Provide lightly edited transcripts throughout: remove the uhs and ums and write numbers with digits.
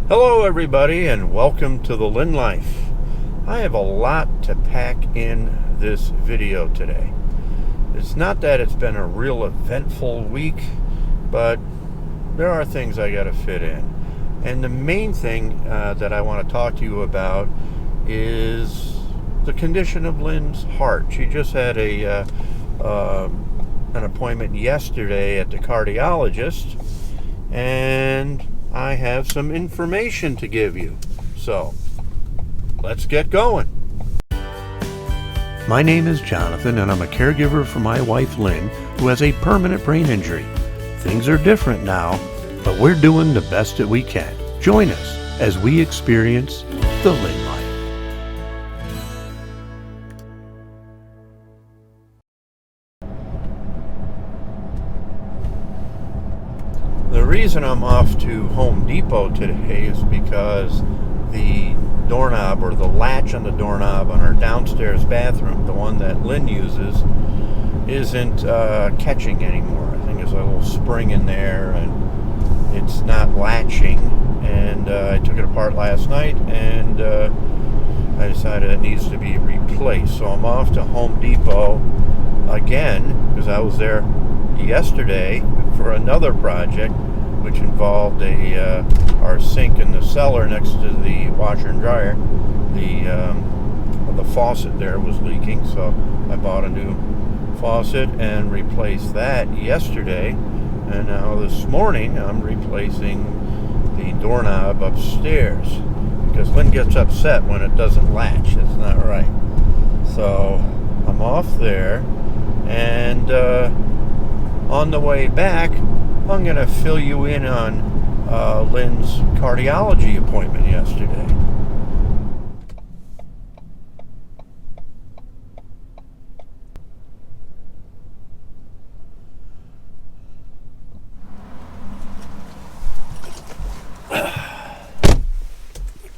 Hello everybody and welcome to the Lynn Life. I have a lot to pack in this video today. It's not that it's been a real eventful week, but there are things I got to fit in. And the main thing that I want to talk to you about is the condition of Lynn's heart. She just had an appointment yesterday at the cardiologist, and I have some information to give you. So, let's get going. My name is Jonathan, and I'm a caregiver for my wife Lynn, who has a permanent brain injury. Things are different now, but we're doing the best that we can. Join us as we experience the Lynn Life. The reason I'm off to Home Depot today is because the doorknob, or the latch on the doorknob on our downstairs bathroom, the one that Lynn uses, isn't catching anymore. I think there's a little spring in there and it's not latching. And I took it apart last night and I decided it needs to be replaced. So I'm off to Home Depot again because I was there yesterday for another project which involved our sink in the cellar next to the washer and dryer. The faucet there was leaking, so I bought a new faucet and replaced that yesterday. And now this morning I'm replacing the doorknob upstairs because Lynn gets upset when it doesn't latch. It's not right. So I'm off there, and on the way back, I'm going to fill you in on Lynn's cardiology appointment yesterday.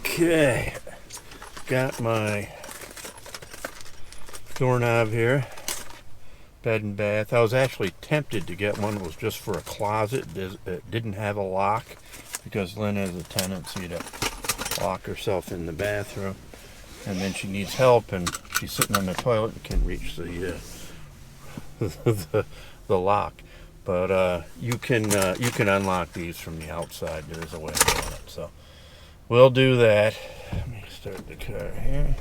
Okay, got my doorknob here. Bed and bath. I was actually tempted to get one that was just for a closet that didn't have a lock, because Lynn has a tendency to lock herself in the bathroom, and then she needs help and she's sitting on the toilet and can reach the the lock. But you can unlock these from the outside. There's a way of doing it. So we'll do that. Let me start the car here,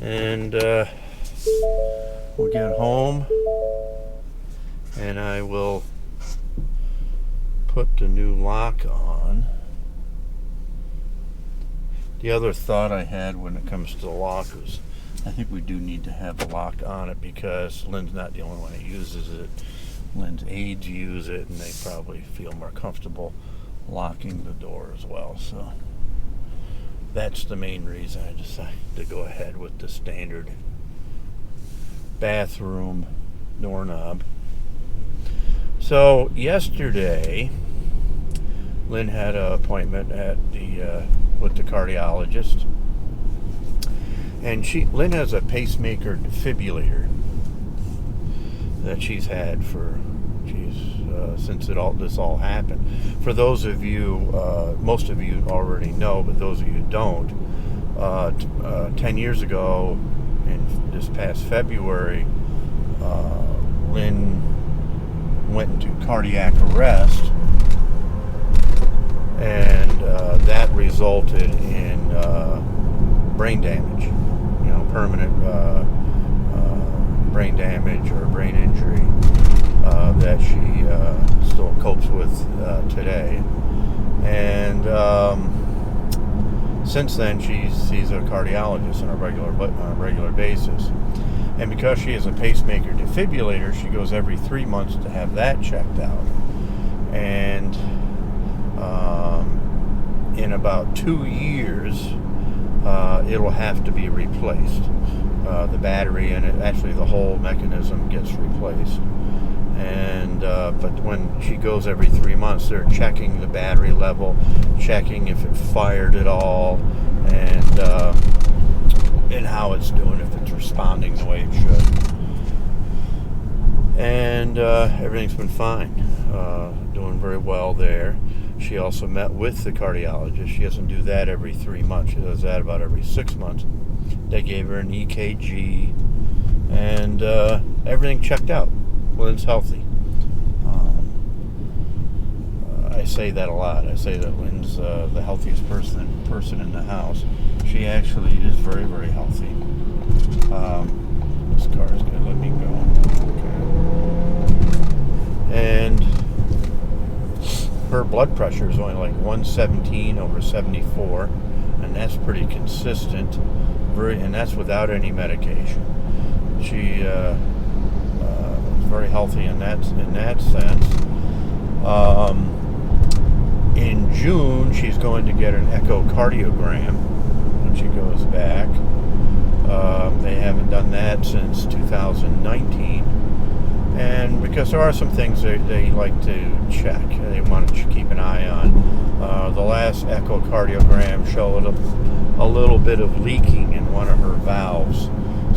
and we'll get home and I will put the new lock on. The other thought I had when it comes to the lock was I think we do need to have a lock on it because Lynn's not the only one that uses it. Lynn's aides use it and they probably feel more comfortable locking the door as well. So that's the main reason I decided to go ahead with the standard bathroom doorknob. So yesterday, Lynn had an appointment at with the cardiologist, and Lynn has a pacemaker defibrillator that she's had since this all happened. For those of you, most of you already know, but those of you who don't, 10 years ago, in this past February, Lynn went into cardiac arrest, and that resulted in brain damage, permanent brain damage or brain injury that she still copes with today. And since then, she sees a cardiologist on a regular basis. And because she has a pacemaker defibrillator, she goes every 3 months to have that checked out. And in about 2 years, it'll have to be replaced. The battery and actually the whole mechanism gets replaced. And but when she goes every 3 months, they're checking the battery level, checking if it fired at all, and how it's doing, if it's responding the way it should. And everything's been fine, doing very well there. She also met with the cardiologist. She doesn't do that every 3 months. She does that about every 6 months. They gave her an EKG, and everything checked out. Lynn's healthy. I say that a lot. I say that Lynn's the healthiest person in the house. She actually is very, very healthy. This car is going to let me go. Okay. And her blood pressure is only like 117/74, and that's pretty consistent. And that's without any medication. She is very healthy in that sense. In June, she's going to get an echocardiogram when she goes back. They haven't done that since 2019. And because there are some things they like to check, they want to keep an eye on. The last echocardiogram showed a little bit of leaking in one of her valves.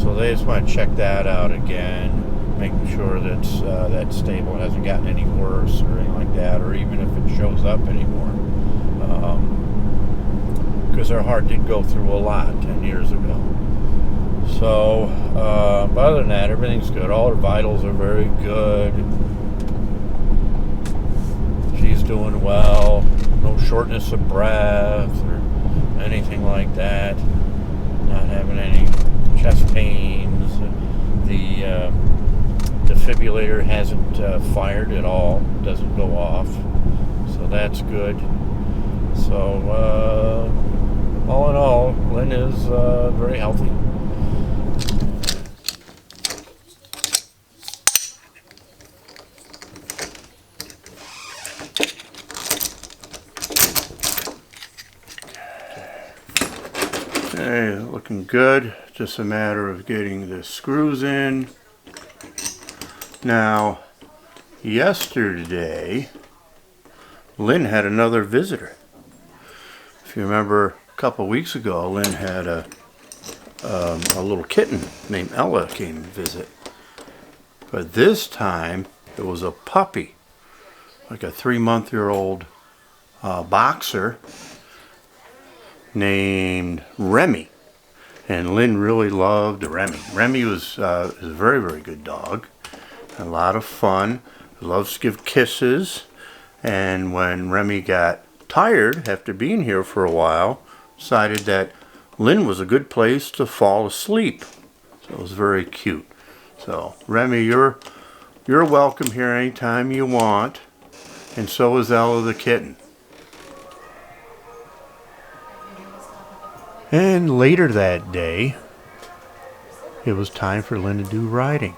So they just want to check that out again, making sure that's stable, it hasn't gotten any worse or anything like that, or even if it shows up anymore. Because her heart did go through a lot 10 years ago. So, but other than that, everything's good. All her vitals are very good. She's doing well. No shortness of breath or anything like that. Not having any chest pains. The defibrillator hasn't fired at all. Doesn't go off. So that's good. So, all in all, Lynn is very healthy. Okay, looking good. Just a matter of getting the screws in. Now, yesterday, Lynn had another visitor. If you remember, a couple weeks ago, Lynn had a little kitten named Ella came and visit. But this time, it was a puppy, like a 3-month-old boxer named Remy. And Lynn really loved Remy. Remy is a very, very good dog. A lot of fun. Loves to give kisses. And when Remy got tired after being here for a while, decided that Lynn was a good place to fall asleep. So it was very cute. So Remy, you're welcome here anytime you want. And so is Ella the kitten. And later that day, it was time for Lynn to do riding,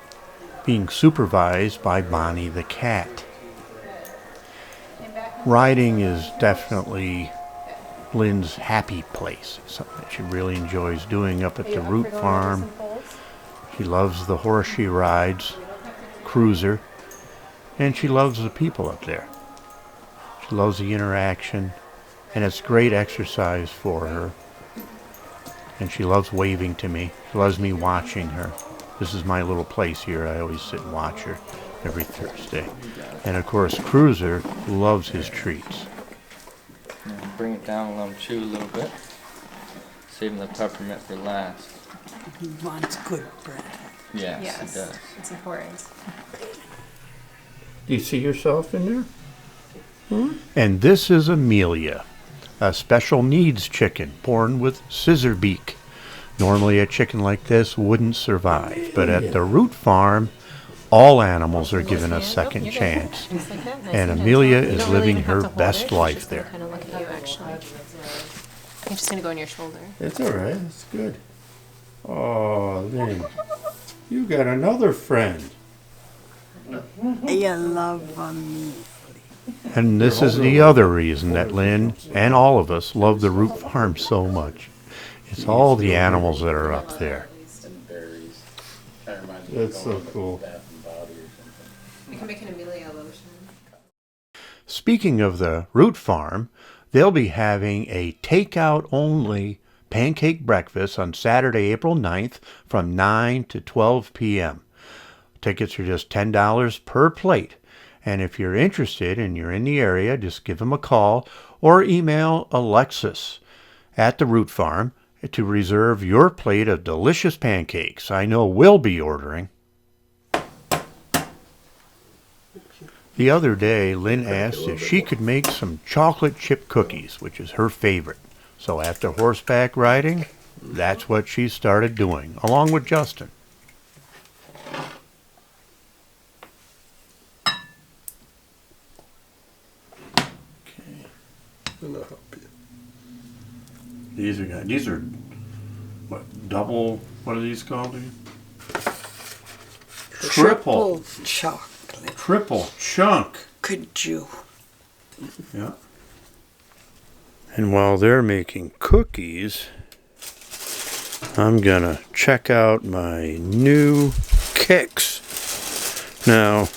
being supervised by Bonnie the cat. Riding is definitely Lynn's happy place. It's something that she really enjoys doing up at the Root Farm. She loves the horse she rides, Cruiser, and she loves the people up there. She loves the interaction, and it's great exercise for her. And she loves waving to me. She loves me watching her. This is my little place here. I always sit and watch her every Thursday. And of course, Cruiser loves his treats. Bring it down and let him chew a little bit. Saving the peppermint for last. He wants good bread. Yes, he does. It's important. Do you see yourself in there? And this is Amelia, a special needs chicken born with scissor beak. Normally a chicken like this wouldn't survive, but at the Root Farm, all animals are given a second chance. And Amelia is living her best life there. Kind of look at you, actually. I'm just gonna go on your shoulder. It's all right. It's good. Oh, Lynn, you got another friend. You love me. And this is the other reason that Lynn and all of us love the Root Farm so much. It's all the animals that are up there. That's so cool. We can make an Amelia lotion. Speaking of the Root Farm, they'll be having a takeout-only pancake breakfast on Saturday, April 9th from 9 to 12 p.m. Tickets are just $10 per plate. And if you're interested and you're in the area, just give them a call or email Alexis at the Root Farm to reserve your plate of delicious pancakes. I know we'll be ordering. The other day, Lynn asked if she could make some chocolate chip cookies, which is her favorite. So after horseback riding, that's what she started doing, along with Justin. Okay. These are what, double, what are these called again? Triple chocolate. Triple chunk. Could you? Yeah. And while they're making cookies, I'm gonna check out my new kicks. Now,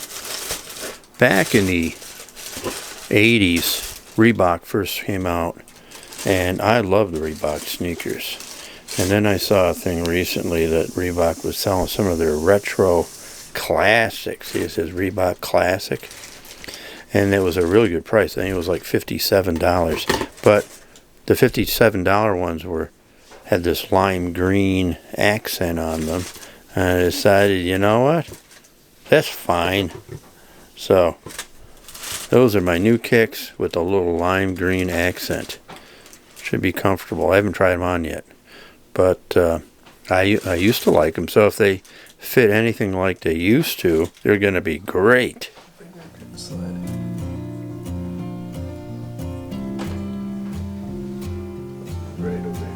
back in the 80s, Reebok first came out, and I loved the Reebok sneakers. And then I saw a thing recently that Reebok was selling some of their retro classics. See, it says Reebok Classic. And it was a really good price. I think it was like $57. But the $57 ones had this lime green accent on them. And I decided, you know what? That's fine. So, those are my new kicks with a little lime green accent. Should be comfortable. I haven't tried them on yet. But I used to like them. So if they fit anything like they used to, they're going to be great. Right over there.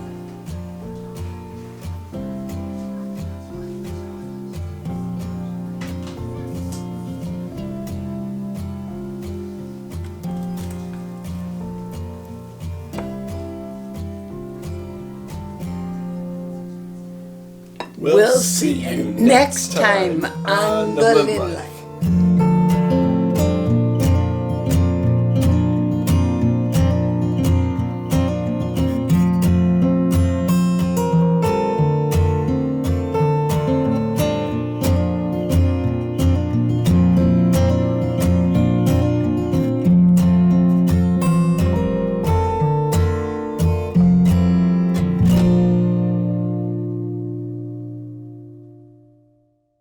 We'll see you next time on the Lynne Life.